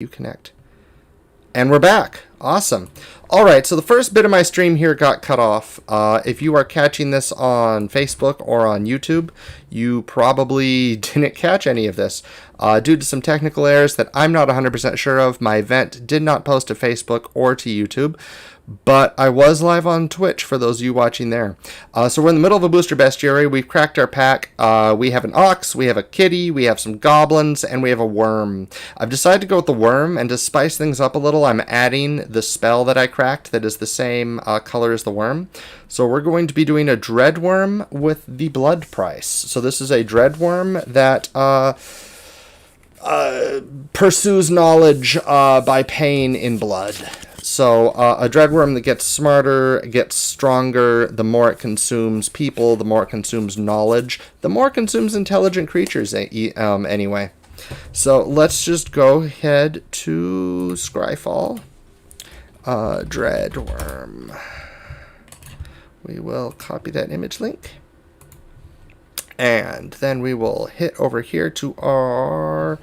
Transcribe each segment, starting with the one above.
You connect. And we're back. Awesome. All right, so the first bit of my stream here got cut off. If you are catching this on Facebook or on YouTube, you probably didn't catch any of this. Due to some technical errors that I'm not 100% sure of, my event did not post to Facebook or to YouTube, but I was live on Twitch for those of you watching there. So we're in the middle of a Booster Bestiary. We've cracked our pack. We have an ox, we have a kitty, we have some goblins, and we have a worm. I've decided to go with the worm, and to spice things up a little, I'm adding the spell that I cracked that is the same color as the worm. So we're going to be doing a Dreadworm with the blood price. So this is a Dreadworm that pursues knowledge by paying in blood. So a Dreadworm that gets smarter, gets stronger, the more it consumes people, the more it consumes knowledge, the more it consumes intelligent creatures anyway. So let's just go ahead to Scryfall. Dreadworm. We will copy that image link. And then we will hit over here to our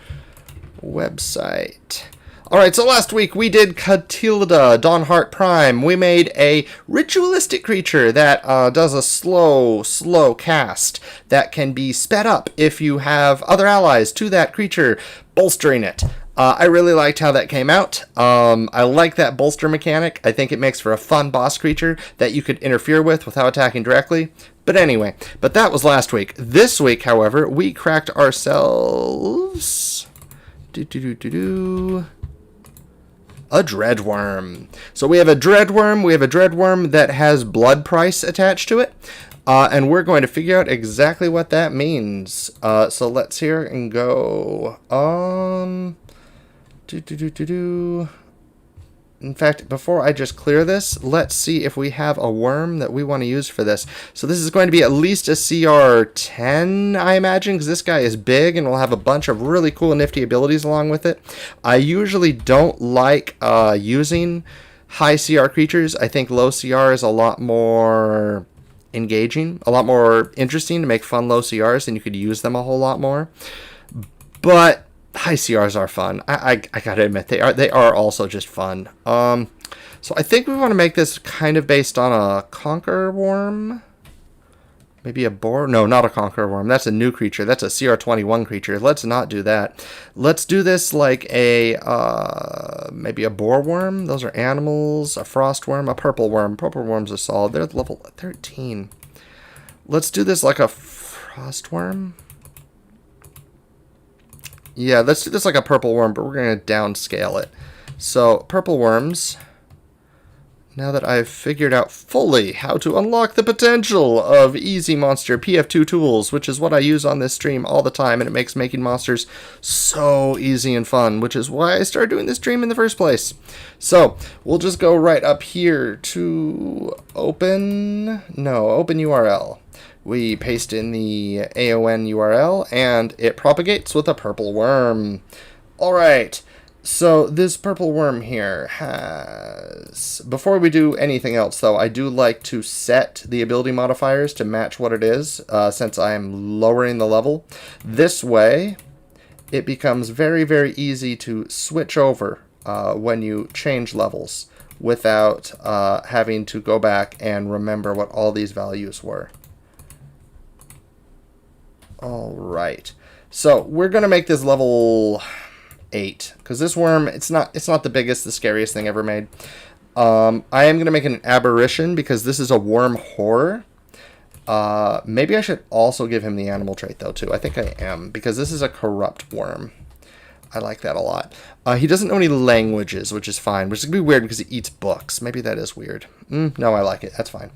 website. Alright, so last week we did Catilda, Dawnheart Prime. We made a ritualistic creature that does a slow cast that can be sped up if you have other allies to that creature bolstering it. I really liked how that came out. I like that bolster mechanic. I think it makes for a fun boss creature that you could interfere with without attacking directly. But anyway, that was last week. This week, however, we cracked ourselves a Dreadworm. So we have a Dreadworm that has blood price attached to it. And we're going to figure out exactly what that means. So let's here and go. In fact, before I just clear this, let's see if we have a worm that we want to use for this. So this is going to be at least a CR 10, I imagine, because this guy is big and will have a bunch of really cool and nifty abilities along with it. I usually don't like using high CR creatures. I think low CR is a lot more engaging, a lot more interesting to make fun low CRs, and you could use them a whole lot more. But high CRs are fun. I gotta admit, they are also just fun. So I think we want to make this kind of based on a Conqueror Worm. Maybe a boar? No, not a Conqueror Worm. That's a new creature. That's a CR21 creature. Let's not do that. Let's do this like a, maybe a boar worm. Those are animals. A frost worm. A purple worm. Purple worms are solid. They're level 13. Let's do this like a frost worm. Yeah, let's do this like a purple worm, but we're going to downscale it. So, purple worms. Now that I've figured out fully how to unlock the potential of Easy Monster PF2 tools, which is what I use on this stream all the time, and it makes making monsters so easy and fun, which is why I started doing this stream in the first place. So, we'll just go right up here to open URL. We paste in the AON URL, and it propagates with a purple worm. Alright, so this purple worm here has... Before we do anything else, though, I do like to set the ability modifiers to match what it is, since I am lowering the level. This way, it becomes very, very easy to switch over when you change levels without having to go back and remember what all these values were. Alright, so we're going to make this level 8, because this worm, it's not the biggest, the scariest thing ever made. I am going to make an aberration, because this is a worm horror. Maybe I should also give him the animal trait, though, too. I think I am, because this is a corrupt worm. I like that a lot. He doesn't know any languages, which is fine, which is going to be weird, because he eats books. Maybe that is weird. No, I like it. That's fine.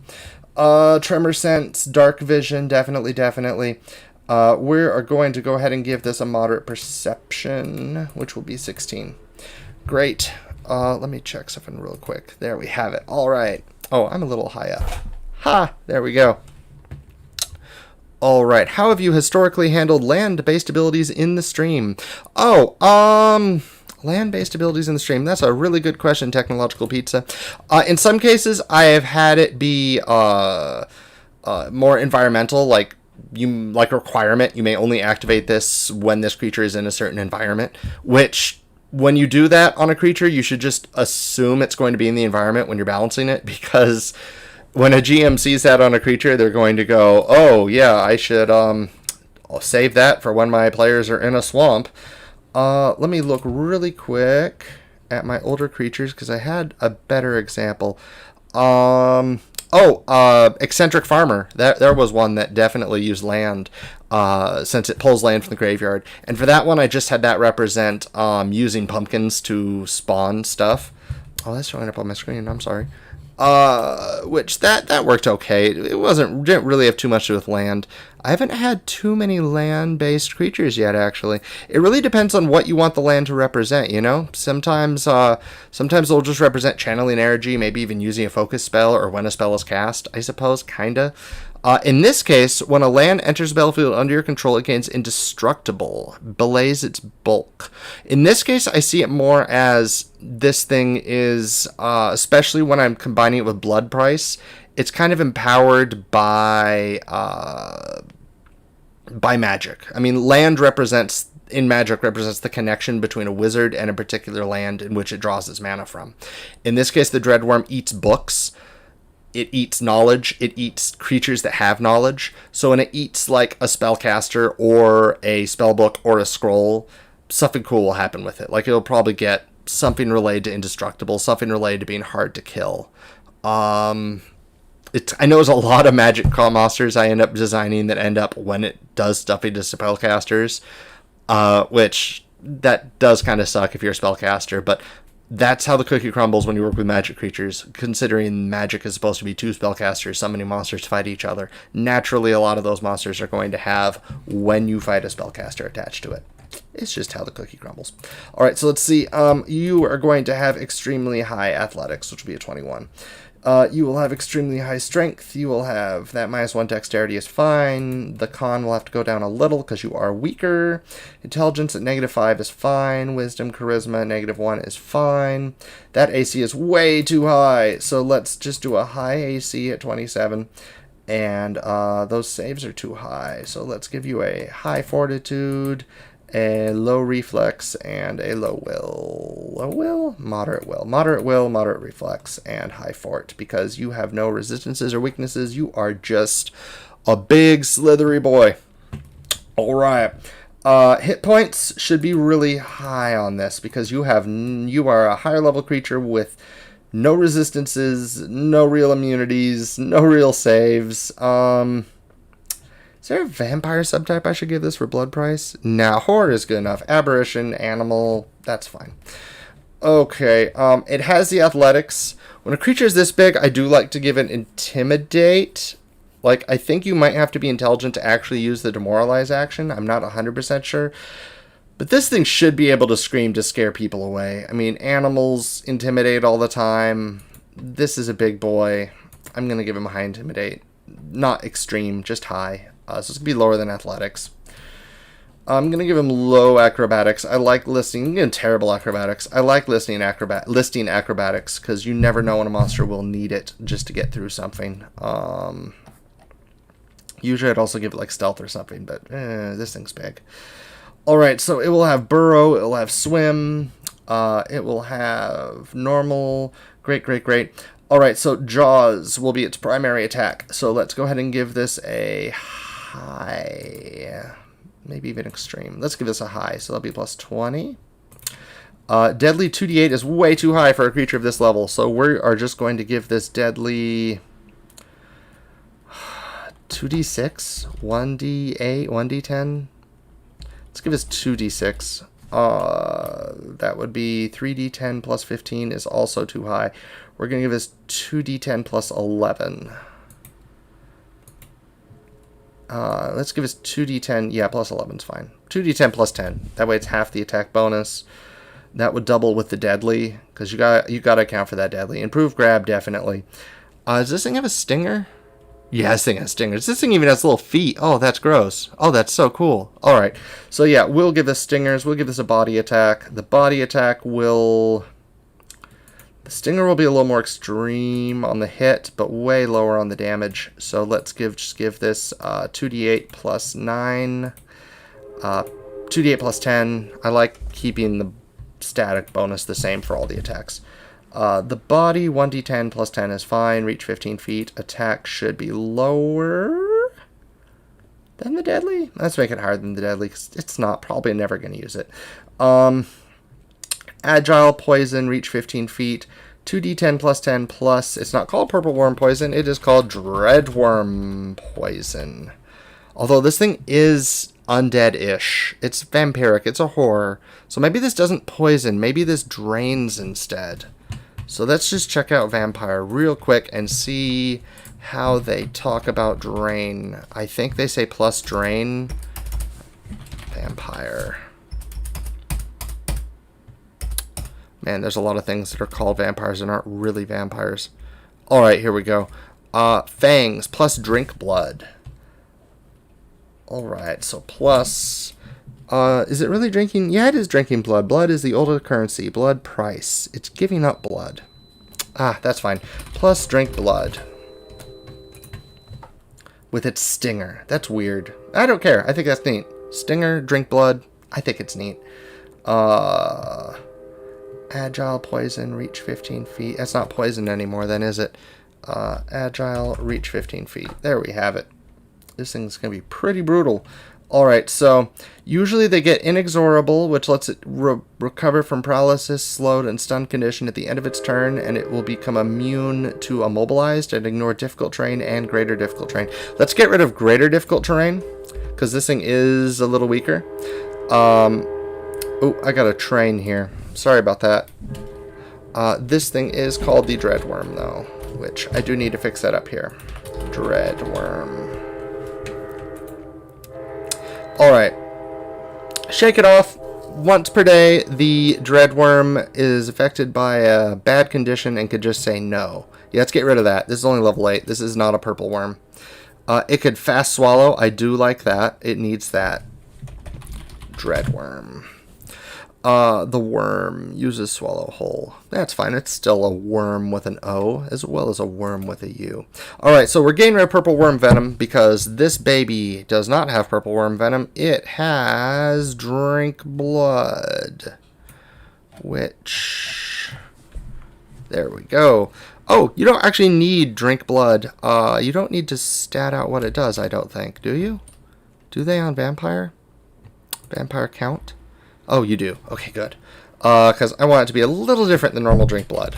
Tremor sense, dark vision, definitely. We are going to go ahead and give this a moderate perception, which will be 16. Great. Let me check something real quick. There we have it. All right. Oh, I'm a little high up. Ha! There we go. All right. How have you historically handled land-based abilities in the stream? Oh, land-based abilities in the stream. That's a really good question, Technological Pizza. In some cases, I have had it be more environmental, like requirement. You may only activate this when this creature is in a certain environment, which when you do that on a creature, you should just assume it's going to be in the environment when you're balancing it, because when a GM sees that on a creature, they're going to go, oh, yeah, I should I'll save that for when my players are in a swamp. Let me look really quick at my older creatures, because I had a better example. Eccentric Farmer. There was one that definitely used land, since it pulls land from the graveyard. And for that one, I just had that represent using pumpkins to spawn stuff. Oh, that's showing up on my screen. I'm sorry. Which that worked okay. Didn't really have too much to do with land. I haven't had too many land-based creatures yet, actually. It really depends on what you want the land to represent, you know? Sometimes they'll just represent channeling energy, maybe even using a focus spell, or when a spell is cast, I suppose, kinda. In this case, when a land enters the battlefield under your control, it gains indestructible, belays its bulk. In this case, I see it more as this thing is, especially when I'm combining it with blood price, it's kind of empowered by magic. I mean, land in Magic represents the connection between a wizard and a particular land in which it draws its mana from. In this case, the Dreadworm eats books. It eats knowledge. It eats creatures that have knowledge. So when it eats like a spellcaster or a spellbook or a scroll, something cool will happen with it. Like, it'll probably get something related to indestructible, something related to being hard to kill. I know there's a lot of Magic monsters I end up designing that end up when it does stuffing to spellcasters, which that does kind of suck if you're a spellcaster, but that's how the cookie crumbles when you work with Magic creatures, considering Magic is supposed to be two spellcasters summoning monsters to fight each other. Naturally, a lot of those monsters are going to have when you fight a spellcaster attached to it. It's just how the cookie crumbles. All right, so let's see. You are going to have extremely high athletics, which will be a 21. You will have extremely high strength. You will have that -1 dexterity is fine. The con will have to go down a little because you are weaker. Intelligence at -5 is fine. Wisdom, charisma, -1 is fine. That AC is way too high. So let's just do a high AC at 27. And those saves are too high. So let's give you a high fortitude, a low reflex, and a low will. Low will? Moderate will. Moderate will, moderate reflex, and high fort. Because you have no resistances or weaknesses. You are just a big slithery boy. Alright. Hit points should be really high on this, because you are a higher level creature with no resistances, no real immunities, no real saves. Is there a vampire subtype I should give this for blood price? Nah, horde is good enough. Aberration, animal, that's fine. Okay, it has the athletics. When a creature is this big, I do like to give it intimidate. Like, I think you might have to be intelligent to actually use the demoralize action. I'm not 100% sure. But this thing should be able to scream to scare people away. I mean, animals intimidate all the time. This is a big boy. I'm going to give him a high intimidate. Not extreme, just high. So it's going to be lower than athletics. I'm going to give him low acrobatics. I like listing terrible acrobatics. I like listing acrobatics because you never know when a monster will need it just to get through something. Usually I'd also give it like stealth or something, but this thing's big. Alright, so it will have burrow, it will have swim, it will have normal, great. Alright, so jaws will be its primary attack. So let's go ahead and give this a high, maybe even extreme. Let's give this a high, so that'll be plus 20. Deadly 2d8 is way too high for a creature of this level, so we are just going to give this deadly 2d6, 1d8, 1d10. Let's give this 2d6. That would be 3d10 plus 15 is also too high. We're going to give this 2d10 plus 11. Let's give us 2d10. Yeah, plus 11 is fine. 2d10 plus 10. That way it's half the attack bonus. That would double with the deadly, because you got to account for that deadly. Improved grab, definitely. Does this thing have a stinger? Yeah, this thing has stingers. This thing even has little feet. Oh, that's gross. Oh, that's so cool. Alright, so yeah, we'll give this stingers. We'll give this a body attack. The body attack will... The stinger will be a little more extreme on the hit, but way lower on the damage. So let's just give this 2d8 plus 9. 2d8 plus 10. I like keeping the static bonus the same for all the attacks. The body, 1d10 plus 10 is fine. Reach 15 feet. Attack should be lower than the deadly. Let's make it higher than the deadly, because it's not. Probably never going to use it. Agile, poison, reach 15 feet. 2d10 plus 10 plus. It's not called purple worm poison. It is called Dreadworm poison. Although this thing is undead-ish. It's vampiric. It's a horror. So maybe this doesn't poison. Maybe this drains instead. So let's just check out Vampire real quick and see how they talk about drain. I think they say plus drain. Vampire. Man, there's a lot of things that are called vampires and aren't really vampires. Alright, here we go. Fangs plus drink blood. Alright, so plus... is it really drinking? Yeah, it is drinking blood. Blood is the oldest currency. Blood price. It's giving up blood. Ah, that's fine. Plus drink blood. With its stinger. That's weird. I don't care. I think that's neat. Stinger, drink blood. I think it's neat. Agile, poison, reach 15 feet. That's not poison anymore then, is it? Agile, reach 15 feet. There we have it. This thing's going to be pretty brutal. Alright, so usually they get inexorable, which lets it recover from paralysis, slowed, and stunned condition at the end of its turn, and it will become immune to immobilized and ignore difficult terrain and greater difficult terrain. Let's get rid of greater difficult terrain, because this thing is a little weaker. Oh, I got a train here. Sorry about that. This thing is called the Dreadworm, though, which I do need to fix that up here. Dreadworm. Alright. Shake it off. Once per day, the Dreadworm is affected by a bad condition and could just say no. Yeah, let's get rid of that. This is only level 8. This is not a purple worm. It could fast swallow. I do like that. It needs that. Dreadworm. The worm uses swallow whole. That's fine. It's still a worm with an O as well as a worm with a U. Alright, so we're getting rid of purple worm venom because this baby does not have purple worm venom. It has drink blood. Which... There we go. Oh, you don't actually need drink blood. You don't need to stat out what it does, I don't think. Do you? Do they on vampire? Vampire count? Oh, you do. Okay, good. Because I want it to be a little different than normal drink blood.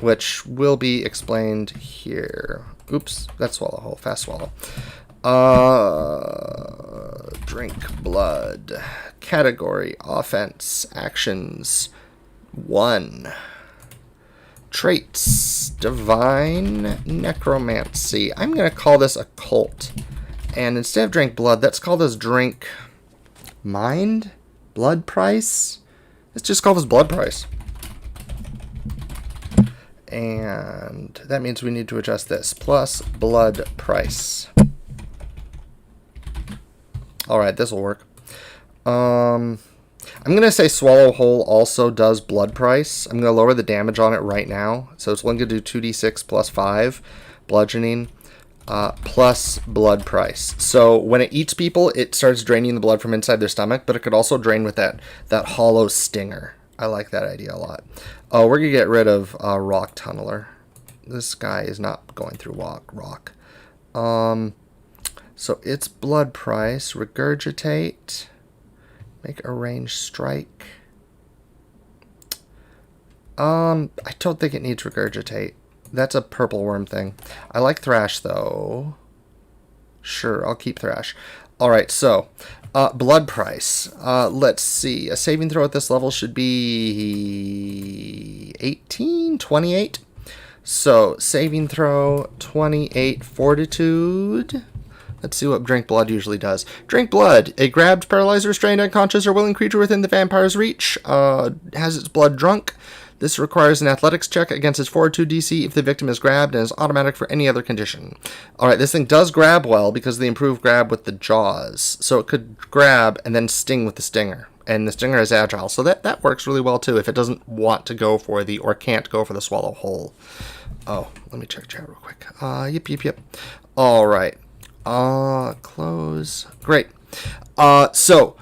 Which will be explained here. Oops, that's swallow whole. Fast swallow. Drink blood. Category. Offense. Actions. 1. Traits. Divine Necromancy. I'm going to call this occult. And instead of drink blood, let's call this drink mind? Blood price? Let's just call this blood price. And that means we need to adjust this. Plus blood price. Alright, this will work. I'm going to say swallow whole also does blood price. I'm going to lower the damage on it right now. So it's only going to do 2d6 plus 5 bludgeoning. Plus blood price. So when it eats people, it starts draining the blood from inside their stomach, but it could also drain with that hollow stinger. I like that idea a lot. Oh, we're going to get rid of Rock Tunneler. This guy is not going through rock. So it's blood price. Regurgitate. Make a ranged strike. I don't think it needs regurgitate. That's a purple worm thing. I like Thrash, though. Sure, I'll keep Thrash. Alright, so, blood price. Let's see. A saving throw at this level should be 18? 28? So, saving throw, 28 fortitude. Let's see what drink blood usually does. Drink blood. A grabbed, paralyzed, restrained, unconscious, or willing creature within the vampire's reach has its blood drunk. This requires an athletics check against its fortitude DC if the victim is grabbed and is automatic for any other condition. Alright, this thing does grab well because of the improved grab with the jaws. So it could grab and then sting with the stinger. And the stinger is agile. So that works really well too if it doesn't want to go for the, or can't go for the swallow whole. Oh, let me check chat real quick. Yep. Alright. Close. Great. So...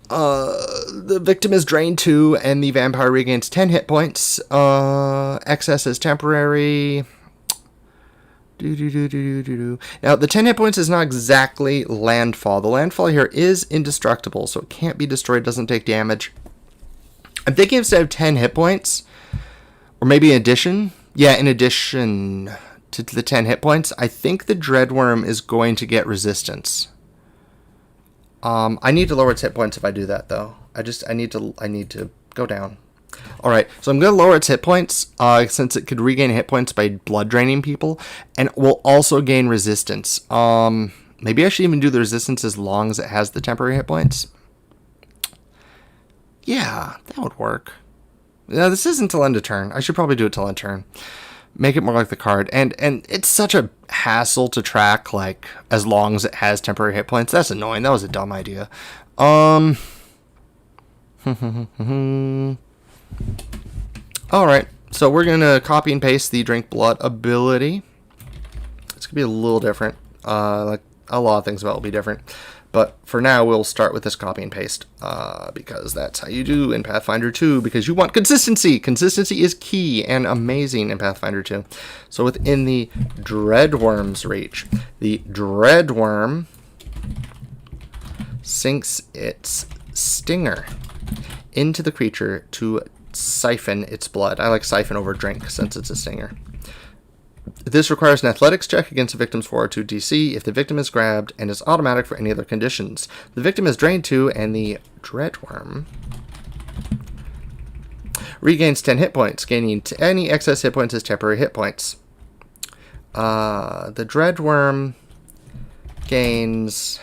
The victim is drained 2, and the vampire regains 10 hit points. Excess is temporary. Now, the 10 hit points is not exactly landfall. The landfall here is indestructible, so it can't be destroyed, doesn't take damage. I'm thinking instead of 10 hit points, or maybe in addition. Yeah, in addition to the 10 hit points, I think the Dreadworm is going to get resistance. I need to lower its hit points if I do that, though. I need to go down. All right, so I'm going to lower its hit points since it could regain hit points by blood draining people, and will also gain resistance. Maybe I should even do the resistance as long as it has the temporary hit points. Yeah, that would work. No, this isn't till end of turn. I should probably do it till end of turn. Make it more like the card. And it's such a hassle to track, like, as long as it has temporary hit points. That's annoying. That was a dumb idea. Alright. So we're going to copy and paste the Drink Blood ability. It's going to be a little different. Like, a lot of things about it will be different. But for now, we'll start with this copy and paste, because that's how you do in Pathfinder 2, because you want consistency. Consistency is key and amazing in Pathfinder 2. So within the Dreadworm's reach, the Dreadworm sinks its stinger into the creature to siphon its blood. I like siphon over drink since it's a stinger. This requires an athletics check against the victim's 402 DC if the victim is grabbed, and is automatic for any other conditions. The victim is drained 2, and the Dreadworm regains 10 hit points, gaining any excess hit points as temporary hit points. The Dreadworm gains...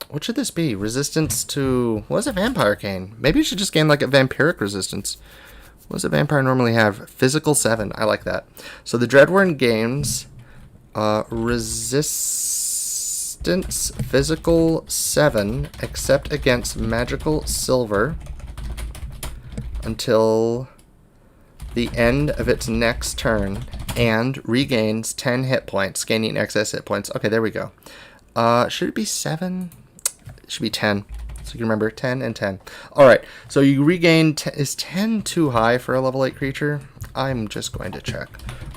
What should this be? Resistance to... What does a vampire gain? Maybe it should just gain like a vampiric resistance. What does a vampire normally have? Physical 7. I like that. So the Dreadworm gains resistance physical 7, except against magical silver, until the end of its next turn, and regains 10 hit points, gaining excess hit points. Okay, there we go. Should it be 7? It should be 10. So you can remember 10 and 10. Alright, so you regain... Is 10 too high for a level 8 creature? I'm just going to check.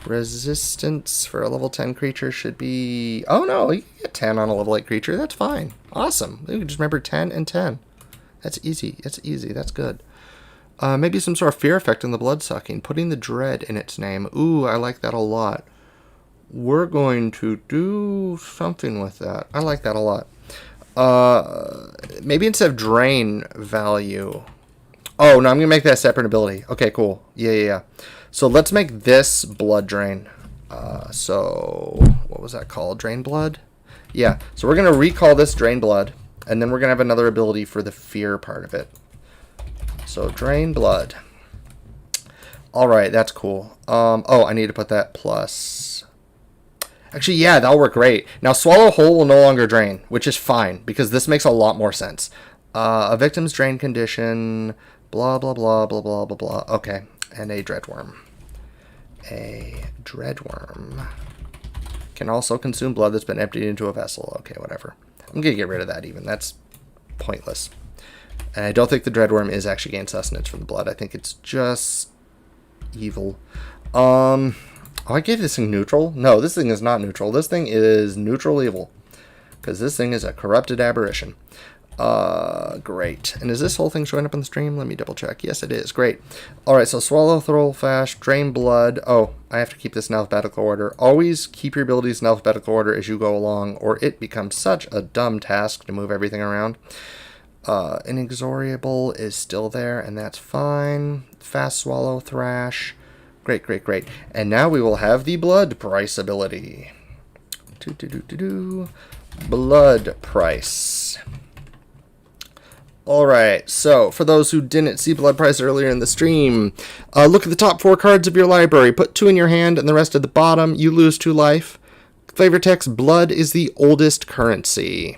Resistance for a level 10 creature should be... Oh no, you can get 10 on a level 8 creature. That's fine. Awesome. You can just remember 10 and 10. That's easy. That's easy. That's good. Maybe some sort of fear effect in the blood sucking. Putting the dread in its name. Ooh, I like that a lot. We're going to do something with that. I like that a lot. Maybe instead of drain value. Oh, no, I'm going to make that a separate ability. Okay, cool. Yeah. So let's make this blood drain. So what was that called? Drain blood? Yeah. So we're going to recall this drain blood, and then we're going to have another ability for the fear part of it. So drain blood. All right, that's cool. Oh, I need to put that plus... Actually, yeah, that'll work great. Now, Swallow Whole will no longer drain, which is fine, because this makes a lot more sense. A victim's drain condition, blah, blah, blah, blah, blah, blah, blah. Okay, and a Dreadworm. A Dreadworm can also consume blood that's been emptied into a vessel. Okay, whatever. I'm going to get rid of that even. That's pointless. And I don't think the Dreadworm is actually gain sustenance from the blood. I think it's just evil. Oh, I gave this thing neutral? No, this thing is not neutral. This thing is neutral evil. Because this thing is a corrupted aberration. Great. And is this whole thing showing up on the stream? Let me double check. Yes, it is. Great. Alright, so Swallow, Throw, Flash, Drain Blood. Oh, I have to keep this in alphabetical order. Always keep your abilities in alphabetical order as you go along, or it becomes such a dumb task to move everything around. Inexorable is still there, and that's fine. Fast Swallow, Thrash. Great. And now we will have the Blood Price ability. Blood Price. Alright, so for those who didn't see Blood Price earlier in the stream, look at the top 4 cards of your library. Put 2 in your hand and the rest at the bottom. You lose 2 life. Flavor text, blood is the oldest currency.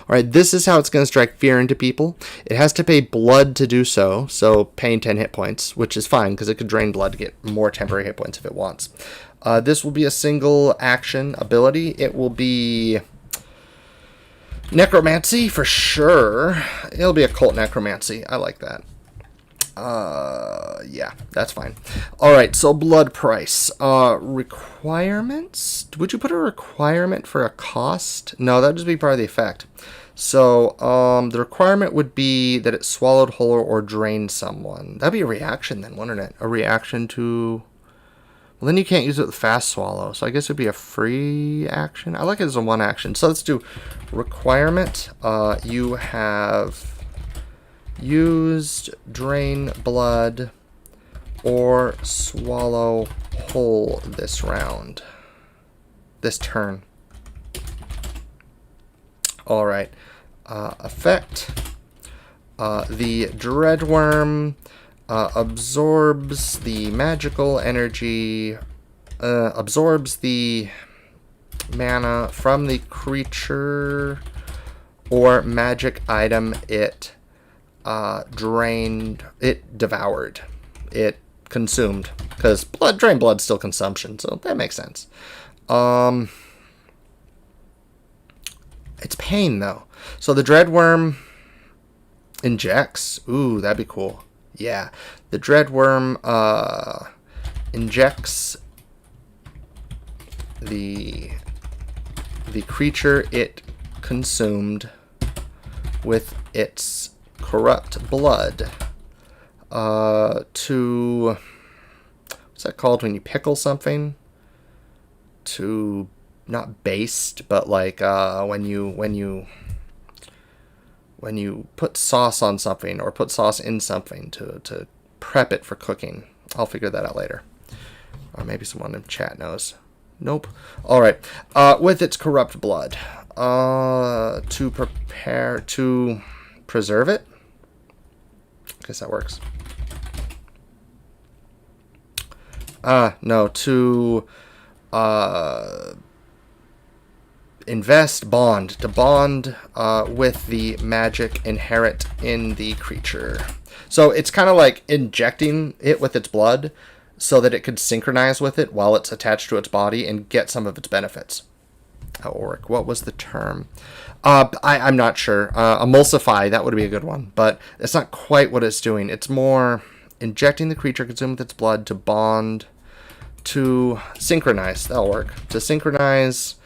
Alright, this is how it's going to strike fear into people. It has to pay blood to do so, so paying 10 hit points, which is fine, because it could drain blood to get more temporary hit points if it wants. This will be a single action ability. It will be Necromancy, for sure. It'll be occult necromancy. I like that. Yeah, that's fine. Alright, so blood price. Requirements? Would you put a requirement for a cost? No, that'd just be part of the effect. So, the requirement would be that it swallowed whole or drained someone. That'd be a reaction then, wouldn't it? A reaction to... Well, then you can't use it with fast swallow, so I guess it'd be a free action. I like it as a one action. So let's do requirement. You have used drain blood or swallow whole this round. This turn. Alright. Effect. The Dreadworm absorbs the magical energy, absorbs the mana from the creature or magic item it drained, it devoured, it consumed, because drained blood's still consumption, so that makes sense. It's pain though. So the Dreadworm injects. Ooh, that'd be cool. Yeah, the Dreadworm injects the creature it consumed with its corrupt blood to, what's that called when you pickle something? To, not baste, but like when you put sauce on something or put sauce in something to prep it for cooking. I'll figure that out later. Or maybe someone in chat knows. Nope. Alright. With its corrupt blood. To prepare, to preserve it. I guess that works. No, to invest, bond. To bond with the magic inherent in the creature. So it's kind of like injecting it with its blood so that it could synchronize with it while it's attached to its body and get some of its benefits. Auric, what was the term? I'm not sure. Emulsify, that would be a good one. But it's not quite what it's doing. It's more injecting the creature consumed with its blood to bond, to synchronize. That'll work. To synchronize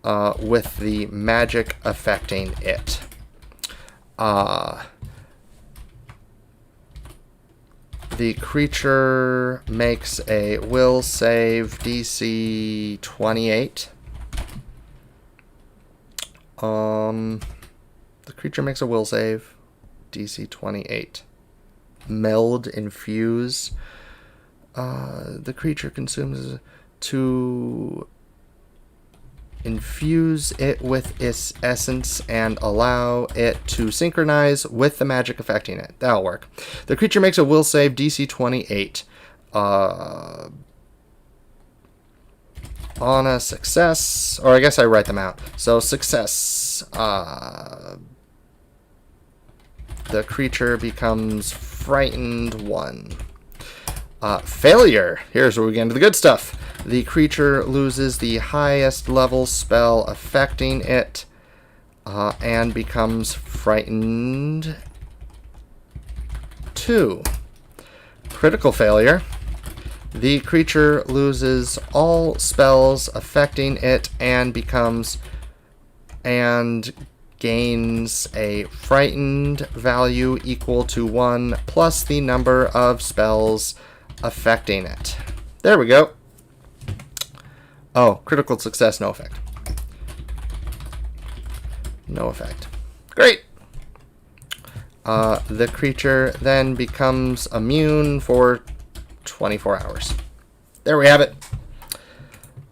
with the magic affecting it. The creature makes a will save DC 28. The creature makes a will save DC 28. Meld, infuse. The creature consumes to infuse it with its essence and allow it to synchronize with the magic affecting it. That'll work. The creature makes a will save DC 28. On a success, or I guess I write them out. So success, the creature becomes frightened 1. Failure. Here's where we get into the good stuff. The creature loses the highest level spell affecting it and becomes frightened 2. Critical failure. The creature loses all spells affecting it and gains a frightened value equal to 1 plus the number of spells affecting it. There we go. Oh, critical success, no effect. No effect. Great. The creature then becomes immune for 24 hours. There we have it.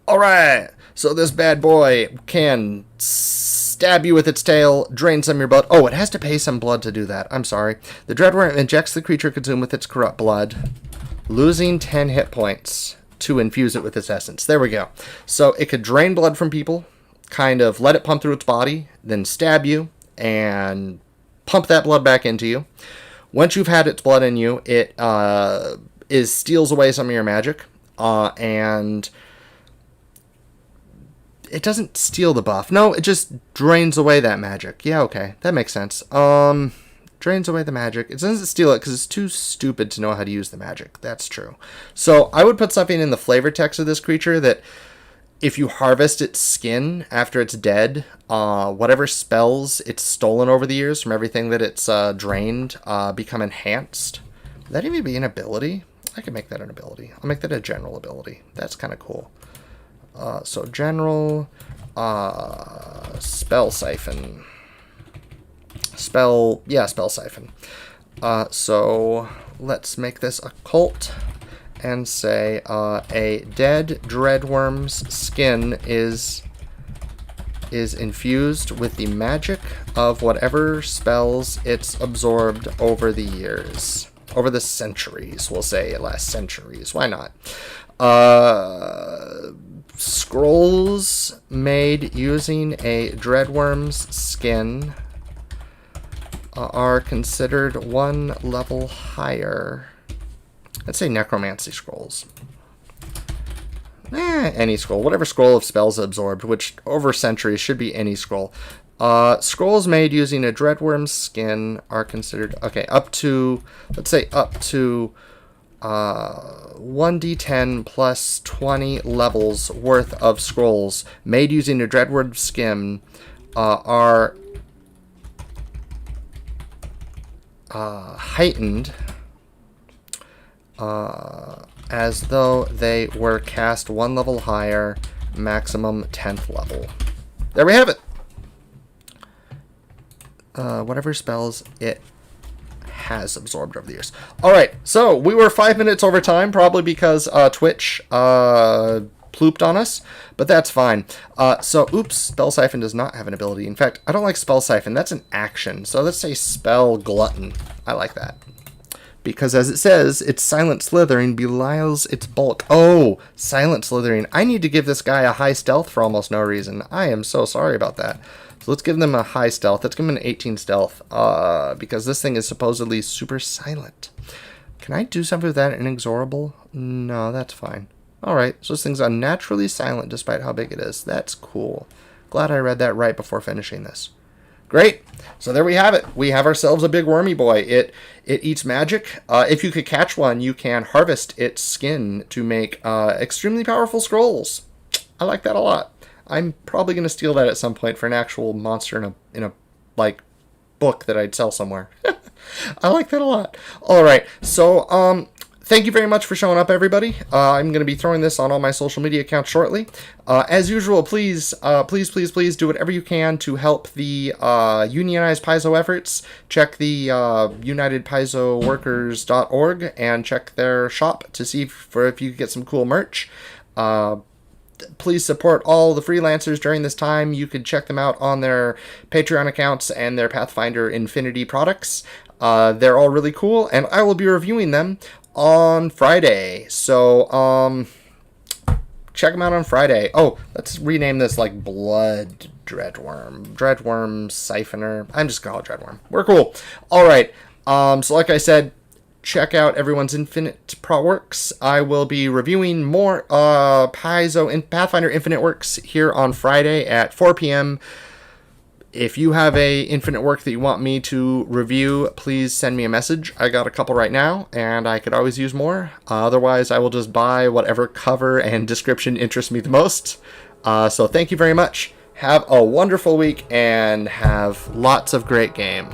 Alright, so this bad boy can stab you with its tail, drain some of your blood. Oh, it has to pay some blood to do that. I'm sorry. The Dreadworm injects the creature consumed with its corrupt blood, losing 10 hit points to infuse it with its essence. There we go. So it could drain blood from people, kind of let it pump through its body, then stab you, and pump that blood back into you. Once you've had its blood in you, it steals away some of your magic, and it doesn't steal the buff. No, it just drains away that magic. Yeah, okay. That makes sense. Drains away the magic. It doesn't steal it because it's too stupid to know how to use the magic. That's true. So I would put something in the flavor text of this creature that if you harvest its skin after it's dead, whatever spells it's stolen over the years from everything that it's drained become enhanced. Would that even be an ability? I can make that an ability. I'll make that a general ability. That's kind of cool. So general, spell siphon. Spell siphon. So let's make this a cult and say a dead Dreadworm's skin is infused with the magic of whatever spells it's absorbed over the years. Over the centuries, we'll say it lasts centuries. Why not? Scrolls made using a Dreadworm's skin are considered one level higher. Let's say necromancy scrolls. Any scroll. Whatever scroll of spells absorbed, which over centuries should be any scroll. Scrolls made using a Dreadworm's skin are considered, okay, up to, let's say up to 1d10 plus 20 levels worth of scrolls made using a Dreadworm's skin are heightened as though they were cast one level higher, maximum 10th level. There we have it. Whatever spells it has absorbed over the years. All right, so we were 5 minutes over time, probably because Twitch plooped on us, but that's fine. So, oops, Spell Siphon does not have an ability. In fact, I don't like Spell Siphon. That's an action. So let's say Spell Glutton. I like that. Because as it says, its Silent Slithering belies its bulk. Oh, Silent Slithering. I need to give this guy a high stealth for almost no reason. I am so sorry about that. So let's give them a high stealth. Let's give them an 18 stealth. Because this thing is supposedly super silent. Can I do something with that inexorable? No, that's fine. Alright, so this thing's unnaturally silent despite how big it is. That's cool. Glad I read that right before finishing this. Great. So there we have it. We have ourselves a big wormy boy. It eats magic. If you could catch one, you can harvest its skin to make extremely powerful scrolls. I like that a lot. I'm probably going to steal that at some point for an actual monster in a like book that I'd sell somewhere. I like that a lot. All right. So thank you very much for showing up, everybody. I'm going to be throwing this on all my social media accounts shortly. As usual, please do whatever you can to help the unionized Paizo efforts. Check the unitedpaizoworkers.org and check their shop to see if you can get some cool merch. Please support all the freelancers during this time. You could check them out on their Patreon accounts and their Pathfinder Infinity products. They're all really cool, and I will be reviewing them on Friday. So, check them out on Friday. Oh, let's rename this like Blood Dreadworm. Dreadworm Siphoner. I'm just gonna call it Dreadworm. We're cool. Alright. So like I said, check out everyone's Infinite Pro Works. I will be reviewing more Paizo and Pathfinder Infinite Works here on Friday at 4 p.m. If you have a Infinite work that you want me to review, please send me a message. I got a couple right now, and I could always use more. Otherwise, I will just buy whatever cover and description interests me the most. So thank you very much. Have a wonderful week, and have lots of great games.